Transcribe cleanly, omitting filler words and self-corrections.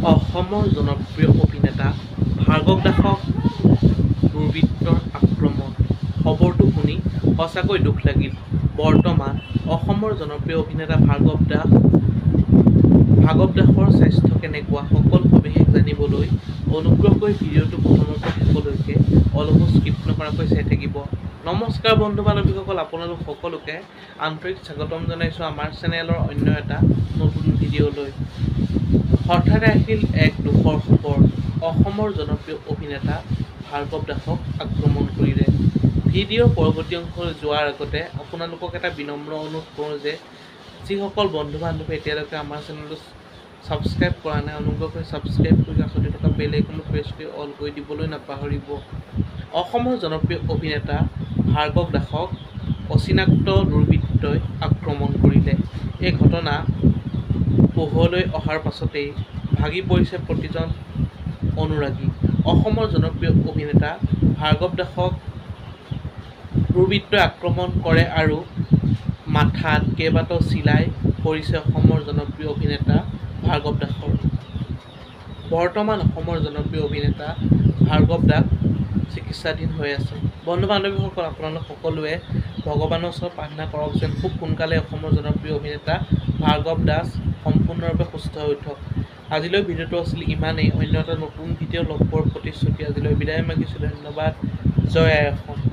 অসমৰ জনপ্ৰিয় অভিনেতা ভাৰ্গৱ দাসক দুৰ্বৃত্তৰ আক্ৰমণ। খবৰটো শুনি সঁচাকৈ দুখ লাগিল। বৰ্তমান অসমৰ জনপ্ৰিয় অভিনেতা ভাৰ্গৱ দাসৰ স্বাস্থ্য কেনেকুৱা সকলো সবিশেষ জানিবলৈ অনুগ্ৰহ কৰি ভিডিঅ'টো প্ৰথমৰ পৰা শেষলৈকে অলপো স্কিপ নকৰাকৈ চাই থাকিব। নমস্কাৰ বন্ধু বান্ধৱীসকল, আপোনালোক সকলোকে আন্তৰিক স্বাগতম জনাইছোঁ আমাৰ চেনেলৰ অন্য এটা নতুন ভিডিঅ'লৈ। হঠাতে আহিল এক দুখৰ খবৰ। অসমৰ জনপ্ৰিয় অভিনেতা ভাৰ্গৱ দাসক আক্ৰমণ কৰিলে। ভিডিঅ'ৰ পৰৱৰ্তী অংশলৈ যোৱাৰ আগতে আপোনালোকক এটা বিনম্ৰ অনুৰোধ কৰোঁ যে যিসকল বন্ধু বান্ধৱী এতিয়ালৈকে আমাৰ চেনেলটো ছাবস্ক্ৰাইব কৰা নাই, অনুগ্ৰহ কৰি ছাবস্ক্ৰাইব কৰি কাষতে থকা বেল আইকনটো প্ৰেছ কৰি অল কৰি দিবলৈ নাপাহৰিব। অসমৰ জনপ্ৰিয় অভিনেতা ভাৰ্গৱ দাসক অচিনাক্ত দুৰ্বৃত্তই আক্ৰমণ কৰিলে। এই ঘটনা পোহৰলৈ অহাৰ পাছতেই ভাগি পৰিছে প্ৰতিজন অনুৰাগী। অসমৰ জনপ্ৰিয় অভিনেতা ভাৰ্গৱ দাসক দুৰ্বৃত্তই আক্ৰমণ কৰে আৰু মাথাত কেইবাটাও চিলাই পৰিছে অসমৰ জনপ্ৰিয় অভিনেতা ভাৰ্গৱ দাসৰ। বৰ্তমান অসমৰ জনপ্ৰিয় অভিনেতা ভাৰ্গৱ দাস চিকিৎসাধীন হৈ আছে। বন্ধু বান্ধৱীসকল, আপোনালোক সকলোৱে ভগৱানৰ ওচৰত প্ৰাৰ্থনা কৰক যেন খুব সোনকালে অসমৰ জনপ্ৰিয় অভিনেতা ভাৰ্গৱ দাস সম্পূৰ্ণৰূপে সুস্থ হৈ উঠক। আজিলৈ ভিডিঅ'টো আছিল ইমানেই। অন্য এটা নতুন ভিডিঅ' লগ পোৱাৰ প্ৰতিশ্ৰুতি আজিলৈ বিদায় মাগিছোঁ। ধন্যবাদ। জয় আই অসম।